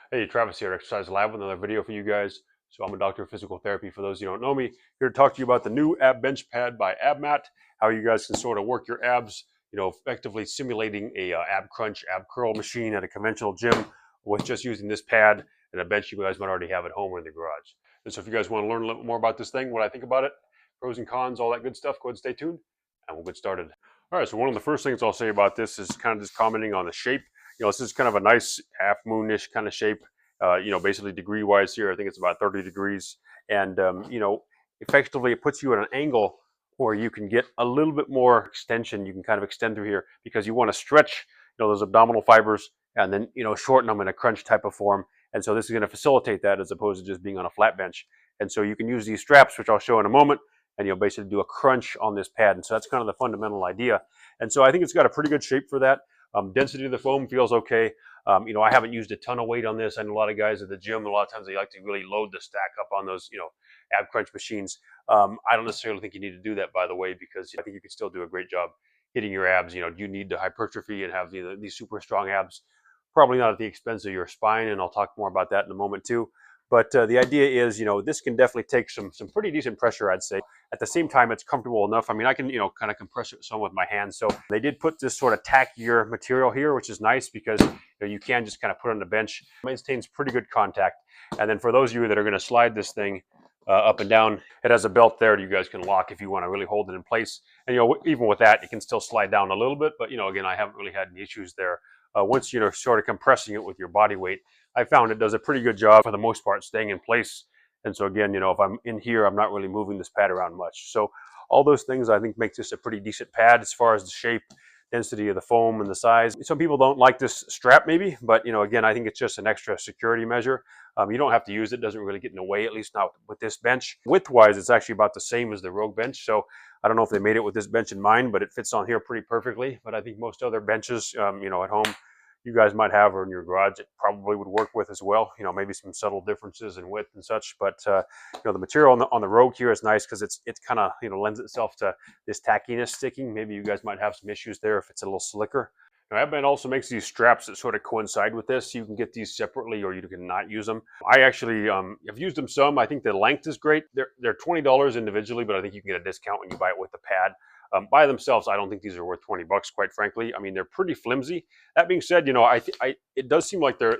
Hey, Travis here at Exercise Lab with another video for you guys. So I'm a doctor of physical therapy for those who don't know me. Here to talk to you about the new ab bench pad by Abmat, how you guys can sort of work your abs, effectively simulating a ab crunch, ab curl machine at a conventional gym with just using this pad and a bench you guys might already have at home or in the garage. And so if you guys want to learn a little more about this thing, what I think about it, pros and cons, all that good stuff, go ahead and stay tuned and we'll get started. All right, so one of the first things I'll say about this is kind of just commenting on the shape. This is kind of a nice half moonish kind of shape. Basically degree wise here, I think it's about 30 degrees. And, effectively it puts you at an angle where you can get a little bit more extension. You can kind of extend through here because you want to stretch, those abdominal fibers and then, shorten them in a crunch type of form. And so this is going to facilitate that as opposed to just being on a flat bench. And so you can use these straps, which I'll show in a moment, and you'll basically do a crunch on this pad. And so that's kind of the fundamental idea. And so I think it's got a pretty good shape for that. Density of the foam feels okay. I haven't used a ton of weight on this. I know a lot of guys at the gym, a lot of times they like to really load the stack up on those, ab crunch machines. I don't necessarily think you need to do that, by the way, because I think you can still do a great job hitting your abs. Do you need to hypertrophy and have these super strong abs? Probably not at the expense of your spine, and I'll talk more about that in a moment too. But the idea is, this can definitely take some pretty decent pressure, I'd say. At the same time, it's comfortable enough. I mean, I can, kind of compress it some with my hands. So they did put this sort of tackier material here, which is nice because you can just kind of put it on the bench. It maintains pretty good contact. And then for those of you that are going to slide this thing up and down, it has a belt there that you guys can lock if you want to really hold it in place. And, even with that, it can still slide down a little bit. But, again, I haven't really had any issues there. Once you're sort of compressing it with your body weight, I found it does a pretty good job for the most part staying in place. And so again, if I'm in here, I'm not really moving this pad around much. So all those things I think makes this a pretty decent pad as far as the shape, density of the foam and the size. Some people don't like this strap maybe, but again, I think it's just an extra security measure. You don't have to use it. It doesn't really get in the way, at least not with this bench. Width-wise, it's actually about the same as the Rogue bench. So I don't know if they made it with this bench in mind, but it fits on here pretty perfectly. But I think most other benches, at home, you guys might have or in your garage, it probably would work with as well. Maybe some subtle differences in width and such. But the material on the Rogue here is nice because it's kind of lends itself to this tackiness sticking. Maybe you guys might have some issues there if it's a little slicker. Now, Abmat also makes these straps that sort of coincide with this. You can get these separately or you can not use them. I actually have used them some. I think the length is great. They're $20 individually, but I think you can get a discount when you buy it with the pad. By themselves, I don't think these are worth 20 bucks, quite frankly. I mean, they're pretty flimsy. That being said, it does seem like they're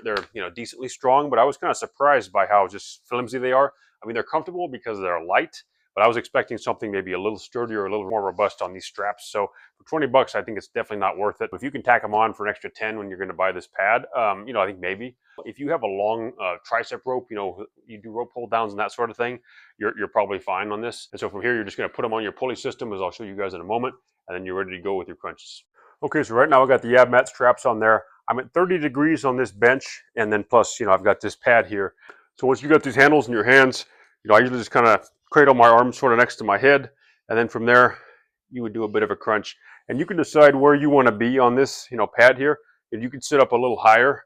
decently strong, but I was kind of surprised by how just flimsy they are. I mean, they're comfortable because they're light, but I was expecting something maybe a little sturdier, a little more robust on these straps. So for 20 bucks, I think it's definitely not worth it. If you can tack them on for an extra 10 when you're going to buy this pad, I think maybe. If you have a long tricep rope, you do rope pull downs and that sort of thing, you're probably fine on this. And so from here, you're just going to put them on your pulley system, as I'll show you guys in a moment, and then you're ready to go with your crunches. Okay, so right now I got the Abmat straps on there. I'm at 30 degrees on this bench, and then plus, I've got this pad here. So once you got these handles in your hands, I usually just kind of cradle my arms sort of next to my head, and then from there, you would do a bit of a crunch. And you can decide where you want to be on this, pad here. And you can sit up a little higher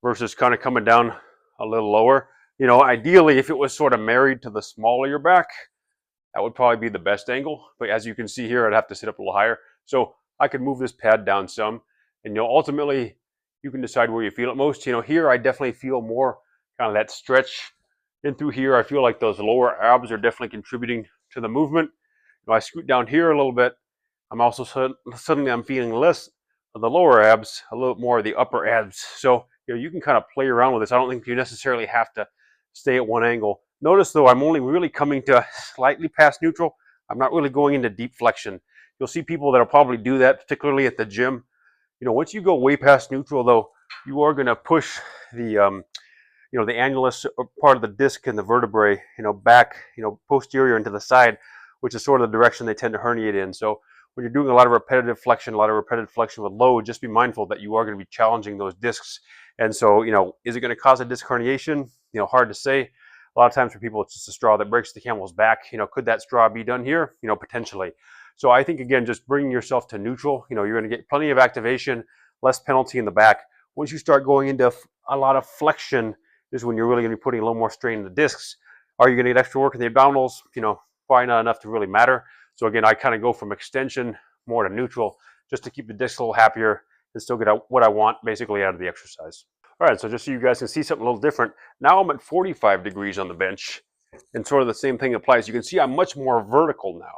versus kind of coming down a little lower. Ideally, if it was sort of married to the small of your back, that would probably be the best angle. But as you can see here, I'd have to sit up a little higher. So I could move this pad down some. And ultimately, you can decide where you feel it most. Here I definitely feel more kind of that stretch in through here. I feel like those lower abs are definitely contributing to the movement. I scoot down here a little bit. I'm also suddenly I'm feeling less of the lower abs, a little more of the upper abs. So you can kind of play around with this. I don't think you necessarily have to stay at one angle. Notice though, I'm only really coming to slightly past neutral. I'm not really going into deep flexion. You'll see people that'll probably do that, particularly at the gym. Once you go way past neutral though, you are going to push the the annulus part of the disc and the vertebrae, back, posterior into the side, which is sort of the direction they tend to herniate in. So when you're doing a lot of repetitive flexion with load, just be mindful that you are going to be challenging those discs. And so, is it going to cause a disc herniation? Hard to say. A lot of times for people, it's just a straw that breaks the camel's back. Could that straw be done here? Potentially. So I think, again, just bringing yourself to neutral, you're going to get plenty of activation, less penalty in the back. Once you start going into a lot of flexion, this is when you're really going to be putting a little more strain in the discs. Are you going to get extra work in the abdominals? Probably not enough to really matter. So again, I kind of go from extension more to neutral just to keep the discs a little happier and still get out what I want basically out of the exercise. All right, so just so you guys can see something a little different, now I'm at 45 degrees on the bench, and sort of the same thing applies. You can see I'm much more vertical now.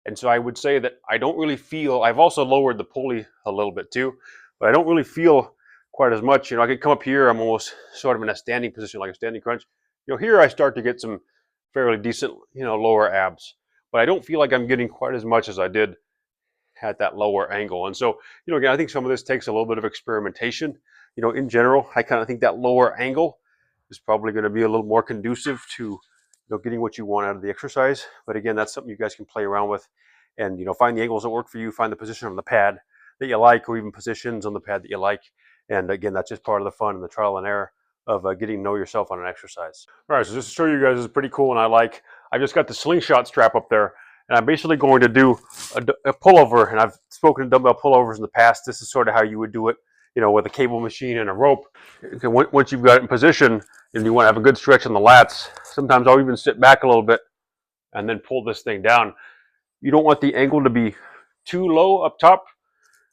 And so I would say that I don't really feel, I've also lowered the pulley a little bit too, but I don't really feel quite as much. You know, I could come up here, I'm almost sort of in a standing position, like a standing crunch. You know, here I start to get some fairly decent, you know, lower abs, but I don't feel like I'm getting quite as much as I did at that lower angle. And so, you know, again, I think some of this takes a little bit of experimentation. You know, in general, I kind of think that lower angle is probably going to be a little more conducive to, you know, getting what you want out of the exercise. But again, that's something you guys can play around with and, you know, find the angles that work for you, find the position on the pad that you like, or even positions on the pad that you like. And again, that's just part of the fun and the trial and error of getting to know yourself on an exercise. All right, so just to show you guys, this is pretty cool and I like, I just got the slingshot strap up there. And I'm basically going to do a pullover, and I've spoken to dumbbell pullovers in the past. This is sort of how you would do it, you know, with a cable machine and a rope. Once you've got it in position and you want to have a good stretch on the lats, sometimes I'll even sit back a little bit and then pull this thing down. You don't want the angle to be too low up top,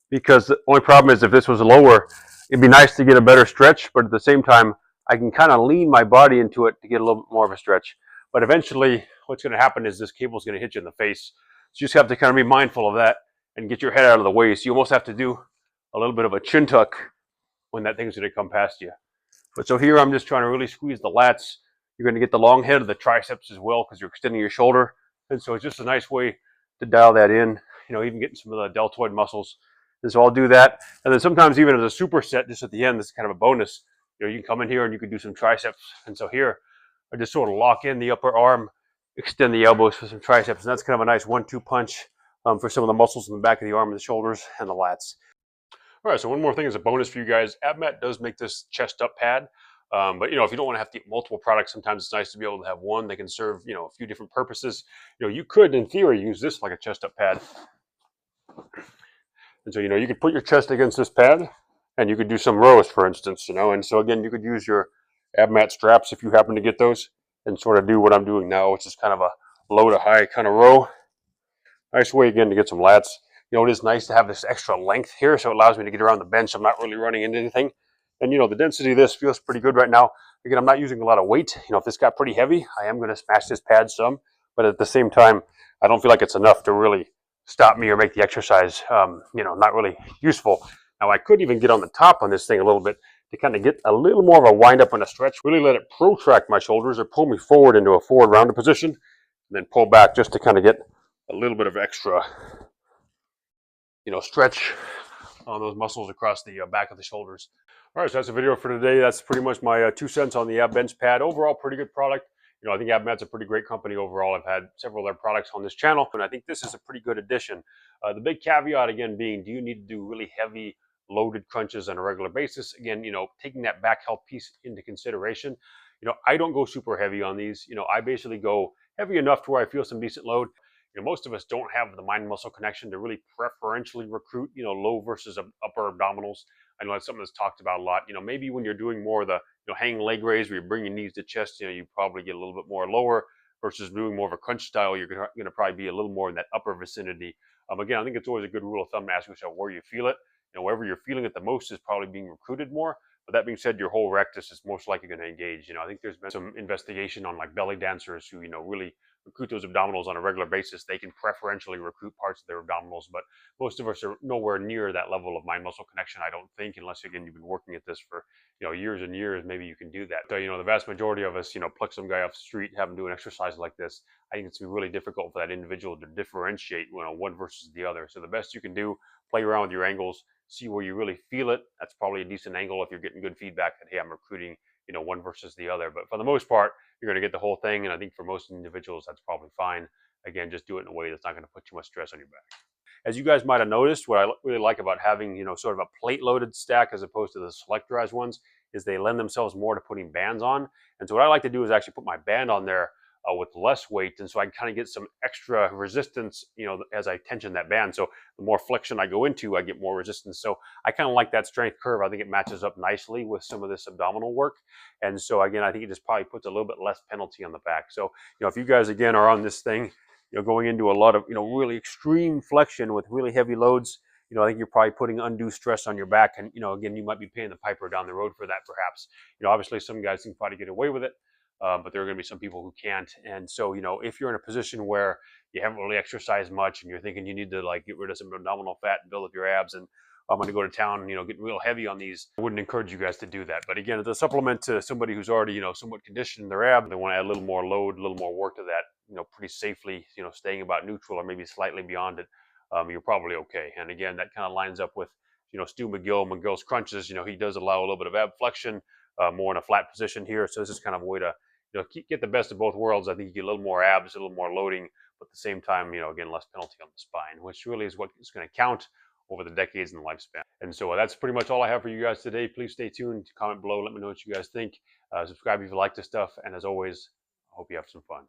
because the only problem is if this was lower, it'd be nice to get a better stretch, but at the same time, I can kind of lean my body into it to get a little bit more of a stretch. But eventually, what's going to happen is this cable is going to hit you in the face. So you just have to kind of be mindful of that and get your head out of the way. So you almost have to do a little bit of a chin tuck when that thing's going to come past you. But so here I'm just trying to really squeeze the lats. You're going to get the long head of the triceps as well because you're extending your shoulder. And so it's just a nice way to dial that in, you know, even getting some of the deltoid muscles. And so I'll do that. And then sometimes even as a superset, just at the end, this is kind of a bonus. You know, you can come in here and you can do some triceps. And so here, I just sort of lock in the upper arm, extend the elbows for some triceps. And that's kind of a nice 1-2 punch for some of the muscles in the back of the arm and the shoulders and the lats. All right, so one more thing as a bonus for you guys. Abmat does make this chest up pad. But, you know, if you don't want to have to get multiple products, sometimes it's nice to be able to have one that can serve, you know, a few different purposes. You know, you could, in theory, use this like a chest up pad. And so, you know, you could put your chest against this pad and you could do some rows, for instance, you know. And so, again, you could use your Abmat straps if you happen to get those and sort of do what I'm doing now, which is kind of a low to high kind of row. Nice way, again, to get some lats. You know, it is nice to have this extra length here, so it allows me to get around the bench. I'm not really running into anything. And, you know, the density of this feels pretty good right now. Again, I'm not using a lot of weight. You know, if this got pretty heavy, I am going to smash this pad some. But at the same time, I don't feel like it's enough to really stop me or make the exercise, you know, not really useful. Now, I could even get on the top on this thing a little bit to kind of get a little more of a wind up and a stretch, really let it protract my shoulders or pull me forward into a forward rounded position, and then pull back just to kind of get a little bit of extra, you know, stretch on those muscles across the back of the shoulders. All right, so that's the video for today. That's pretty much my 2 cents on the Ab Bench Pad. Overall, pretty good product. You know, I think Abmat's a pretty great company overall. I've had several of their products on this channel, and I think this is a pretty good addition. The big caveat, again, being, do you need to do really heavy loaded crunches on a regular basis? Again, you know, taking that back help piece into consideration. You know, I don't go super heavy on these. You know, I basically go heavy enough to where I feel some decent load. You know, most of us don't have the mind muscle connection to really preferentially recruit, you know, low versus upper abdominals. I know that's something that's talked about a lot. You know, maybe when you're doing more of the, you know, hanging leg raise where you're bringing knees to chest, you know, you probably get a little bit more lower versus doing more of a crunch style. You're going to probably be a little more in that upper vicinity. Again, I think it's always a good rule of thumb to ask yourself where you feel it. You know, wherever you're feeling it the most is probably being recruited more. But that being said, your whole rectus is most likely going to engage. You know, I think there's been some investigation on like belly dancers who, you know, really recruit those abdominals on a regular basis. They can preferentially recruit parts of their abdominals, but most of us are nowhere near that level of mind muscle connection, I don't think, unless, again, you've been working at this for, you know, years and years. Maybe you can do that. So, you know, the vast majority of us, you know, pluck some guy off the street, have him do an exercise like this. I think it's going to be really difficult for that individual to differentiate, you know, one versus the other. So the best you can do, play around with your angles, see where you really feel it. That's probably a decent angle if you're getting good feedback that, hey, I'm recruiting, you know, one versus the other. But for the most part, you're going to get the whole thing. And I think for most individuals, that's probably fine. Again, just do it in a way that's not going to put too much stress on your back. As you guys might have noticed, what I really like about having, you know, sort of a plate loaded stack as opposed to the selectorized ones is they lend themselves more to putting bands on. And so what I like to do is actually put my band on there with less weight, and so I can kind of get some extra resistance, you know, as I tension that band. So the more flexion I go into, I get more resistance. So I kind of like that strength curve. I think it matches up nicely with some of this abdominal work. And so again, I think it just probably puts a little bit less penalty on the back. So, you know, if you guys again are on this thing, you know, going into a lot of, you know, really extreme flexion with really heavy loads, I think you're probably putting undue stress on your back. And, again, you might be paying the piper down the road for that, perhaps. Obviously some guys can probably get away with it, but there are going to be some people who can't. And so, if you're in a position where you haven't really exercised much and you're thinking you need to like get rid of some abdominal fat and build up your abs, and I'm going to go to town, getting real heavy on these, I wouldn't encourage you guys to do that. But again, as a supplement to somebody who's already, somewhat conditioned in their ab, they want to add a little more load, a little more work to that, pretty safely, staying about neutral or maybe slightly beyond it, you're probably okay. And again, that kind of lines up with, Stu McGill's crunches. He does allow a little bit of ab flexion, more in a flat position here. So this is kind of a way to, get the best of both worlds. I think you get a little more abs, a little more loading, but at the same time, again, less penalty on the spine, which really is what is going to count over the decades and the lifespan. And so that's pretty much all I have for you guys today. Please stay tuned, comment below, let me know what you guys think. Subscribe if you like this stuff. And as always, I hope you have some fun.